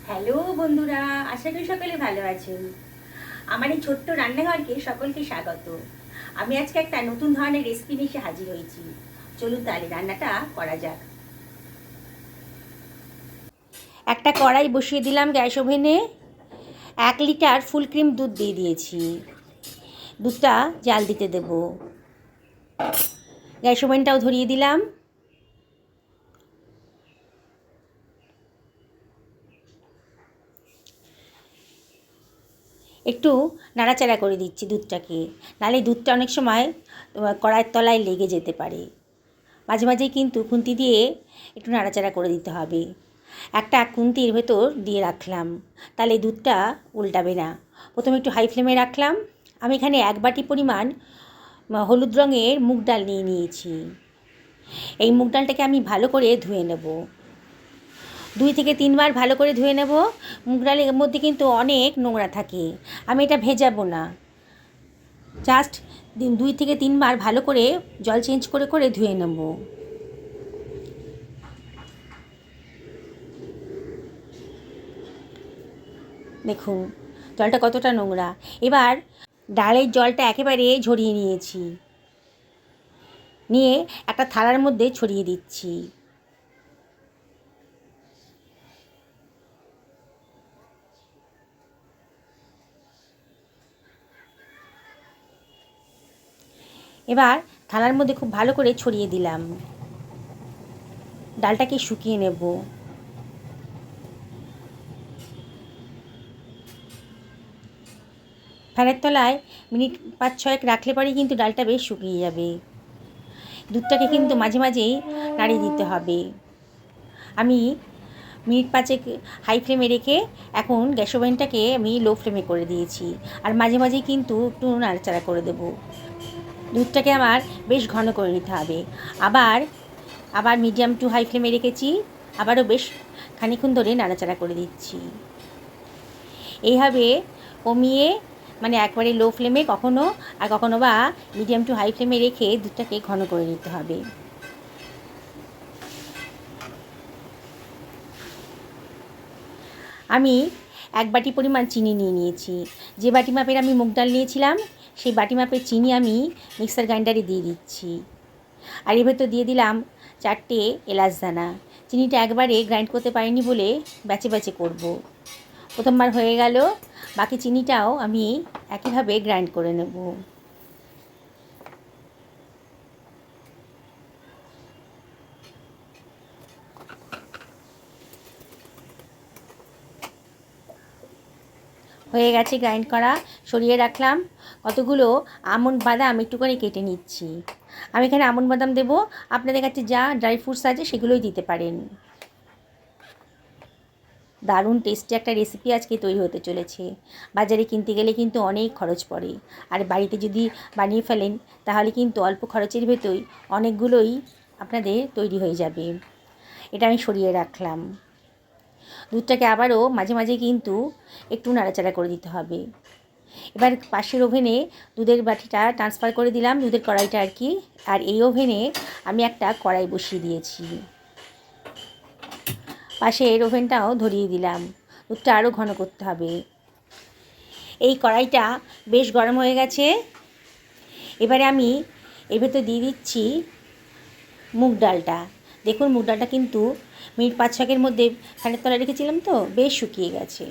Hello বন্ধুরা, আশা করি সকলে ভালো আছেন। আমার এই ছোট্ট রান্নাঘরকে সকলকে স্বাগত। আমি আজকে একটা নতুন ধরনের রেসিপি নিয়ে এসে হাজির হয়েছি। চলুন তাহলে রান্নাটা করা যাক। একটা কড়াই বসিয়ে দিলাম গ্যাস ওভেনে। 1 লিটার ফুল ক্রিম দুধ দিয়ে দিয়েছি। দুধটা জাল দিতে দেব। গ্যাস ওভেনটাও ধরিয়ে দিলাম। একটু নাড়াচাড়া করে দিচ্ছি দুধটাকে, নাহলে দুধটা অনেক সময় কড়াইয়ের তলায় লেগে যেতে পারে। মাঝে মাঝেই কিন্তু খুন্তি দিয়ে একটু নাড়াচাড়া করে দিতে হবে। একটা খুন্তির ভেতর দিয়ে রাখলাম, তাহলে দুধটা উল্টাবে না। প্রথমে একটু হাই ফ্লেমে রাখলাম। আমি এখানে 1 বাটি পরিমাণ হলুদ রঙের মুগ ডাল নিয়ে নিয়েছি। এই মুগ ডালটাকে আমি ভালো করে ধুয়ে নেব। 2 থেকে 3 বার ভালো করে ধুয়ে নেব। মুগ ডালের মধ্যে কিন্তু অনেক নোংরা থাকে। আমি এটা ভেজাবো না, জাস্ট 2 থেকে 3 বার ভালো করে জল চেঞ্জ করে করে ধুয়ে নেব। দেখুন জলটা কতটা নোংরা। এবার ডালের জলটা একেবারে ঝরিয়ে নিয়েছি, নিয়ে একটা থালার মধ্যে ছড়িয়ে দিচ্ছি। এবার থালার মধ্যে খুব ভালো করে ছড়িয়ে দিলাম। ডালটাকে শুকিয়ে নেব। ফ্যানের তলায় মিনিট 5-6 রাখলে পরেই কিন্তু ডালটা বেশ শুকিয়ে যাবে। দুধটাকে কিন্তু মাঝে মাঝেই নাড়িয়ে দিতে হবে। আমি মিনিট 5 হাই ফ্লেমে রেখে এখন গ্যাস ওভেনটাকে আমি লো ফ্লেমে করে দিয়েছি। আর মাঝে মাঝেই কিন্তু একটু নাড়াচাড়া করে দেব। দুধটাকে আমার বেশ ঘন করে নিতে হবে। আবার মিডিয়াম টু হাই ফ্লেমে রেখেছি। আবারও বেশ খানিকক্ষণ ধরে নাড়াচাড়া করে দিচ্ছি। এইভাবে কমিয়ে, মানে একবারে লো ফ্লেমে কখনো আর কখনো বা মিডিয়াম টু হাই ফ্লেমে রেখে দুধটাকে ঘন করে নিতে হবে। আমি 1 বাটি পরিমাণ চিনি নিয়ে নিয়েছি। যে বাটি মাপের আমি মুগ ডাল নিয়েছিলাম সেই বাটি মাপের চিনি আমি মিক্সার গ্রাইন্ডারে দিয়ে দিচ্ছি। আর এর ভেতর দিয়ে দিলাম 4টে এলাচ দানা। চিনিটা একবারে গ্রাইন্ড করতে পারিনি বলে ব্যাচে ব্যাচে করব। প্রথমবার হয়ে গেল, বাকি চিনিটাও আমি একইভাবে গ্রাইন্ড করে নেব। হয়ে গেছে গ্রাইন্ড করা, সরিয়ে রাখলাম। কতগুলো আমন্ড বাদাম একটু করে কেটে নিচ্ছি। আমি এখানে আমন্ড বাদাম দেবো, আপনাদের কাছে যা ড্রাই ফ্রুটস আছে সেগুলোই দিতে পারেন। দারুণ টেস্টি একটা রেসিপি আজকে তৈরি হতে চলেছে। বাজারে কিনতে গেলে কিন্তু অনেক খরচ পড়ে, আর বাড়িতে যদি বানিয়ে ফেলেন তাহলে কিন্তু অল্প খরচের ভেতরই অনেকগুলোই আপনাদের তৈরি হয়ে যাবে। এটা আমি সরিয়ে রাখলাম। দুধটাকে আবারও মাঝে মাঝে কিন্তু একটু নাড়াচাড়া করে দিতে হবে। এবার পাশের ওভেনে দুধের বাটিটা ট্রান্সফার করে দিলাম, দুধের কড়াইটা আর কি। আর এই ওভেনে আমি একটা কড়াই বসিয়ে দিয়েছি। পাশের ওভেনটাও ধরিয়ে দিলাম। দুধটা আরও ঘন করতে হবে। এই কড়াইটা বেশ গরম হয়ে গেছে। এবারে আমি এর ভেতর দিয়ে দিচ্ছি মুগ ডালটা। দেখুন মুগ ডালটা কিন্তু মিনিট 5-6 মধ্যে ফ্যানের তলায় রেখেছিলাম তো বেশ শুকিয়ে গেছে।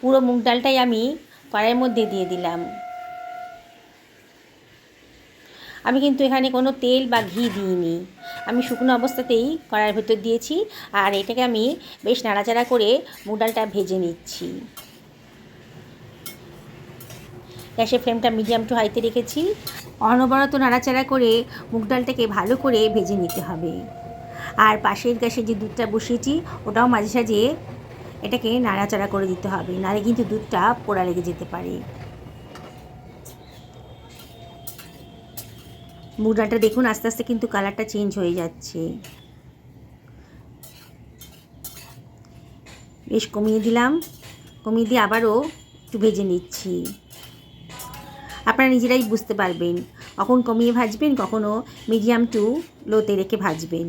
পুরো মুগ ডালটাই আমি কড়াইয়ের মধ্যে দিয়ে দিলাম। আমি কিন্তু এখানে কোনো তেল বা ঘি দিইনি, আমি শুকনো অবস্থাতেই কড়াইয়ের ভেতর দিয়েছি। আর এটাকে আমি বেশ নাড়াচাড়া করে মুগ ডালটা ভেজে নিচ্ছি। গ্যাসের ফ্লেমটা মিডিয়াম টু হাইতে রেখেছি। অনবরত নাড়াচাড়া করে মুগ ডালটাকে ভালো করে ভেজে নিতে হবে। আর পাশের গ্যাসে যে দুধটা বসিয়েছি ওটাও মাঝে সাঝে এটাকে নাড়াচাড়া করে দিতে হবে, নাহলে কিন্তু দুধটা পোড়া লেগে যেতে পারে। মুগ ডালটা দেখুন আস্তে আস্তে কিন্তু কালারটা চেঞ্জ হয়ে যাচ্ছে। বেশ কমিয়ে দিলাম, কমিয়ে দিয়ে আবারও একটু ভেজে নিচ্ছি। আপনারা নিজেরাই বুঝতে পারবেন কখন কমিয়ে ভাজবেন, কখনও মিডিয়াম টু লোতে রেখে ভাজবেন।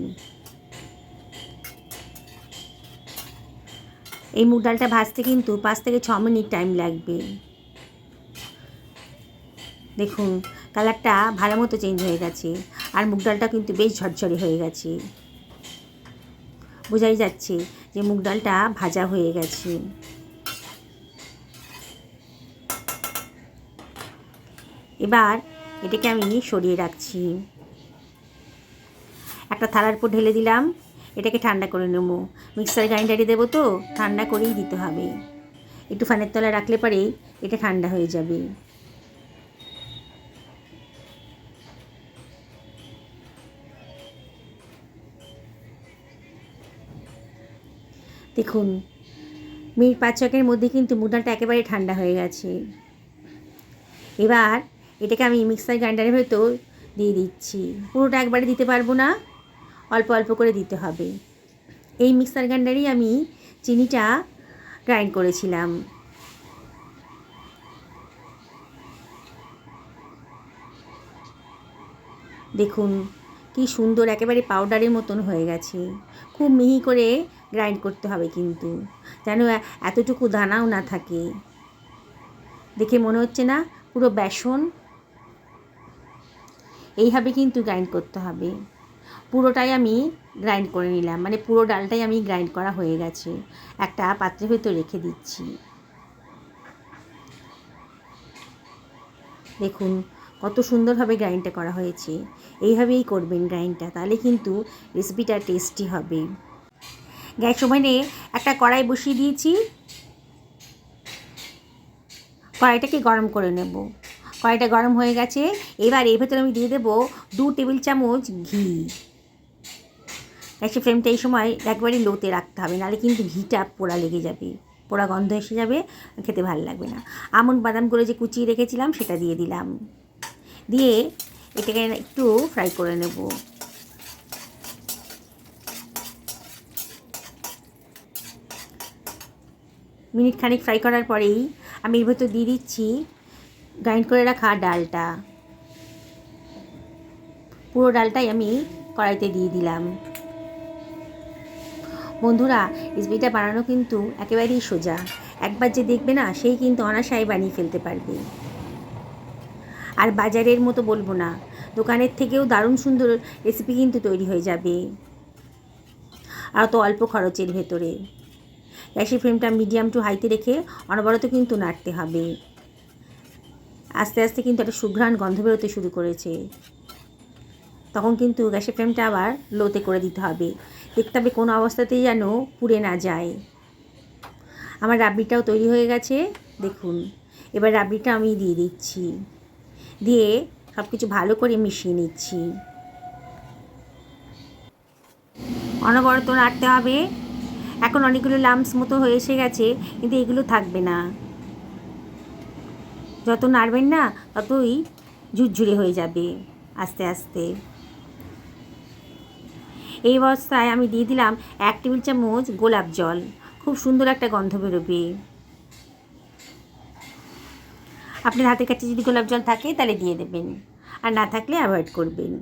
এই মুগ ডালটা ভাজতে কিন্তু 5 থেকে 6 মিনিট টাইম লাগবে। দেখুন কালারটা ভালো মতো চেঞ্জ হয়ে গেছে, আর মুগ ডালটা কিন্তু বেশ ঝরঝরে হয়ে গেছে। বোঝাই যাচ্ছে যে মুগ ডালটা ভাজা হয়ে গেছে। এবার এটাকে আমি সরিয়ে রাখছি। একটা থালার উপর ঢেলে দিলাম। এটাকে ঠান্ডা করে নেবো। মিক্সার গ্রাইন্ডারে দেবো তো ঠান্ডা করেই দিতে হবে। একটু ফ্যানের তলায় রাখলে পরেই এটা ঠান্ডা হয়ে যাবে। দেখুন মিনিট 5-6 মধ্যে কিন্তু মুগ ডালটা একেবারে ঠান্ডা হয়ে গেছে। এবার এটাকে আমি মিক্সার গ্রাইন্ডারের ভেতর দিয়ে দিচ্ছি। পুরোটা একবারে দিতে পারবো না, অল্প অল্প করে দিতে হবে। এই মিক্সার গ্রাইন্ডারেই আমি চিনিটা গ্রাইন্ড করেছিলাম। দেখুন কি সুন্দর একেবারে পাউডারের মতন হয়ে গেছে। খুব মিহি করে গ্রাইন্ড করতে হবে কিন্তু, যেন এতটুকু দানাও না থাকে। দেখে মনে হচ্ছে না পুরো বেসন? এইভাবে কিন্তু গ্রাইন্ড করতে হবে। পুরোটাই আমি গ্রাইন্ড করে নিলাম, মানে পুরো ডালটাই আমি গ্রাইন্ড করা হয়ে গেছে। একটা পাত্রের ভেতর রেখে দিচ্ছি। দেখুন কত সুন্দরভাবে গ্রাইন্ডটা করা হয়েছে। এইভাবেই করবেন গ্রাইন্ডটা, তাহলে কিন্তু রেসিপিটা টেস্টি হবে। গ্যাস ওভেনে একটা কড়াই বসিয়ে দিয়েছি। কড়াইটাকে গরম করে নেব। কড়াইটা গরম হয়ে গেছে। এবার এর ভেতরে আমি দিয়ে দেবো 2 টেবিল চামচ ঘি। গ্যাসের ফ্লেমটা এই সময় একবারে লোতে রাখতে হবে, নাহলে কিন্তু ঘিটা পোড়া লেগে যাবে, পোড়া গন্ধ এসে যাবে, খেতে ভালো লাগবে না। আমন্ড বাদামগুলো যে কুচিয়ে রেখেছিলাম সেটা দিয়ে দিলাম। দিয়ে এটাকে একটু ফ্রাই করে নেব। মিনিট খানিক ফ্রাই করার পরেই আমি এর ভেতর দিয়ে দিচ্ছি গ্রাইন্ড করে রাখা ডালটা। পুরো ডালটাই আমি কড়াইতে দিয়ে দিলাম। বন্ধুরা রেসিপিটা বানানো কিন্তু একেবারেই সোজা। একবার যে দেখবে না সেই কিন্তু অনায়াসে বানিয়ে ফেলতে পারবে। আর বাজারের মতো বলবো না, দোকানের থেকেও দারুণ সুন্দর রেসিপি কিন্তু তৈরি হয়ে যাবে, আর তো অল্প খরচের ভেতরে। গ্যাসের ফ্লেমটা মিডিয়াম টু হাইতে রেখে অনবরত কিন্তু নাড়তে হবে। আস্তে আস্তে কিন্তু একটা সুঘ্রাণ গন্ধ বেরোতে শুরু করেছে। তখন কিন্তু গ্যাসের ফ্লেমটা আবার লোতে করে দিতে হবে। দেখতে হবে কোনো অবস্থাতেই যেন পুড়ে না যায়। আমার রাবড়িটাও তৈরি হয়ে গেছে দেখুন। এবার রাবড়িটা আমি দিয়ে দিচ্ছি, দিয়ে সব কিছু ভালো করে মিশিয়ে নিচ্ছি। অনবরত নাড়তে হবে। এখন অনেকগুলো লাম্পস মতো হয়ে এসে গেছে, কিন্তু এগুলো থাকবে না। যত নাড়বেন না ততই ঝুরঝুরে হয়ে যাবে আস্তে আস্তে। এই অবস্থায় আমি দিয়ে দিলাম 1 টেবিল চামচ গোলাপ জল। খুব সুন্দর একটা গন্ধ বেরোবে। আপনার হাতের কাছে যদি গোলাপ জল থাকে তাহলে দিয়ে দেবেন, আর না থাকলে অ্যাভয়েড করবেন।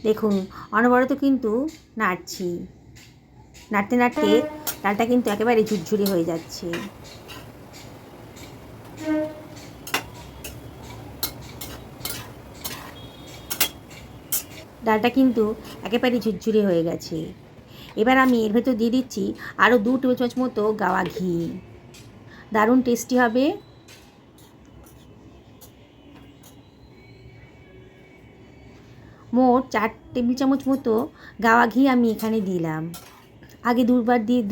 দেখুন অনবরত কিন্তু নাড়ছি। নাড়তে নাড়তে ডালটা কিন্তু একেবারে ঝুরঝুরে হয়ে যাচ্ছে। ডালটা কিন্তু একেবারে ঝুরঝুরে হয়ে গেছে। এবার আমি এর ভেতর দিয়ে দিচ্ছি আরও 2 টেবিল চামচ মতো গাওয়া ঘি। দারুণ টেস্টি হবে। মোট 4 টেবিল চামচ মতো গাওয়া ঘি আমি এখানে দিলাম। আগে 2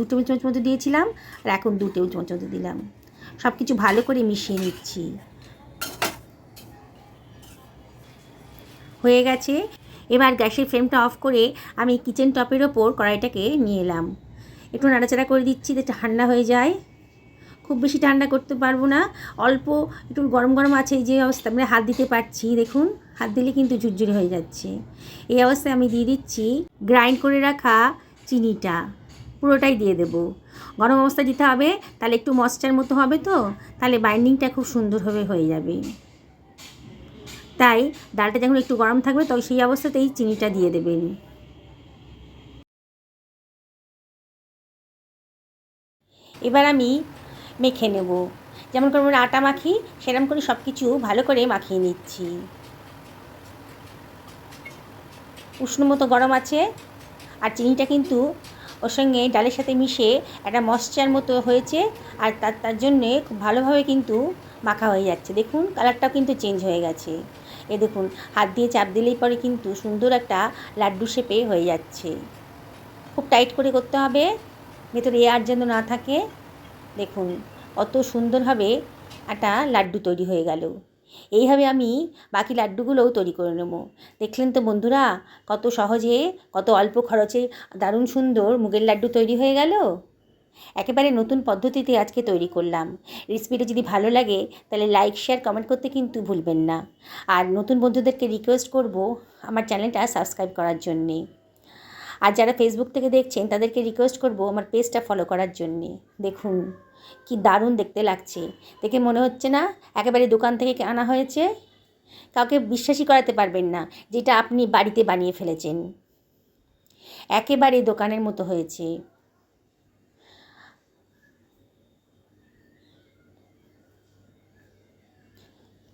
টেবিল চামচ মতো দিয়েছিলাম, আর এখন 2 টেবিল চামচ মতো দিলাম। সব কিছু ভালো করে মিশিয়ে নিচ্ছি। হয়ে গেছে। এবার গ্যাসের ফ্লেমটা অফ করে আমি কিচেন টপের ওপর কড়াইটাকে নিয়ে এলাম। একটু নাড়াচাড়া করে দিচ্ছি যাতে ঠান্ডা হয়ে যায়। খুব বেশি ঠান্ডা করতে পারবো না, অল্প একটু গরম গরম আছে যে অবস্থা, মানে হাত দিতে পারছি। দেখুন হাত দিলে কিন্তু ঝুরঝুরে হয়ে যাচ্ছে। এই অবস্থায় আমি দিয়ে দিচ্ছি গ্রাইন্ড করে রাখা চিনিটা। পুরোটাই দিয়ে দেব। গরম অবস্থায় দিতে হবে, তাহলে একটু ময়েশ্চার মতো হবে, তো তাহলে বাইন্ডিংটা খুব সুন্দরভাবে হয়ে যাবে। তাই ডালটা যখন একটু গরম থাকবে তখন সেই অবস্থাতেই চিনিটা দিয়ে দেবেন। এবার আমি মেখে নেব। যেমন করে আমরা আটা মাখি সেরকম করে সব কিছু ভালো করে মাখিয়ে নিচ্ছি। উষ্ণ মতো গরম আছে, আর চিনিটা কিন্তু ওর সঙ্গে ডালের সাথে মিশে একটা ময়েশ্চার মতো হয়েছে, আর তার জন্যে খুব ভালোভাবে কিন্তু মাখা হয়ে যাচ্ছে। দেখুন কালারটাও কিন্তু চেঞ্জ হয়ে গেছে। এ দেখুন হাত দিয়ে চাপ দিলেই পরে কিন্তু সুন্দর একটা লাড্ডু শেপে হয়ে যাচ্ছে। খুব টাইট করে করতে হবে, ভেতরে এয়ার যেন না থাকে। দেখুন কত সুন্দরভাবে একটা লাড্ডু তৈরি হয়ে গেল। এইভাবে আমি বাকি লাড্ডুগুলোও তৈরি করে নেব। দেখলেন তো বন্ধুরা, কত সহজে কত অল্প খরচে দারুণ সুন্দর মুগের লাড্ডু তৈরি হয়ে গেল। একেবারে নতুন পদ্ধতিতে আজকে তৈরি করলাম। রেসিপিটা যদি ভালো লাগে তাহলে লাইক শেয়ার কমেন্ট করতে কিন্তু ভুলবেন না। আর নতুন বন্ধুদেরকে রিকোয়েস্ট করব আমার চ্যানেলটা সাবস্ক্রাইব করার জন্যে। আর যারা ফেসবুক থেকে দেখছেন তাদেরকে রিকোয়েস্ট করব আমার পেজটা ফলো করার জন্যে। দেখুন কি দারুণ দেখতে লাগছে, দেখে মনে হচ্ছে না একেবারে দোকান থেকে আনা হয়েছে? কাউকে বিশ্বাসই করাতে পারবেন না যেটা আপনি বাড়িতে বানিয়ে ফেলেছেন। একেবারে দোকানের মতো হয়েছে।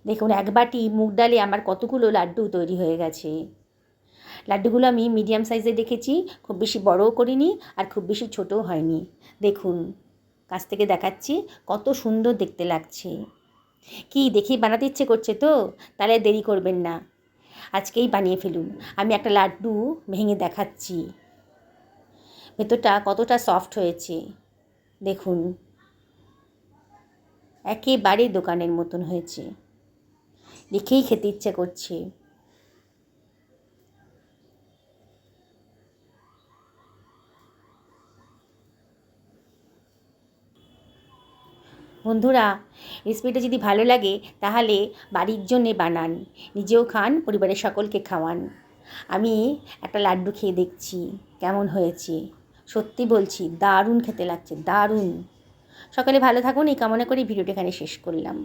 দেখুন এক বাটি মুগ ডালে আমার কতগুলো লাড্ডু তৈরি হয়ে গেছে। লাড্ডুগুলো আমি মিডিয়াম সাইজে রেখেছি, খুব বেশি বড়ও করিনি আর খুব বেশি ছোটও হয়নি। দেখুন কাছ থেকে দেখাচ্ছি কত সুন্দর দেখতে লাগছে। কি দেখি বানাতে ইচ্ছে করছে তো? তাহলে দেরি করবেন না, আজকেই বানিয়ে ফেলুন। আমি একটা লাড্ডু ভেঙে দেখাচ্ছি, ভেতরটা কতটা সফট হয়েছে। দেখুন একেবারে দোকানের মতন হয়েছে, দেখেই খেতে ইচ্ছে করছে। বন্ধুরা রেসিপিটা যদি ভালো লাগে তাহলে বাড়ির জন্যে বানান, নিজেও খান, পরিবারের সকলকে খাওয়ান। আমি একটা লাড্ডু খেয়ে দেখছি কেমন হয়েছে। সত্যি বলছি দারুণ খেতে লাগছে, দারুণ। সকলে ভালো থাকুন এই কামনা করে ভিডিওটা এখানে শেষ করলাম।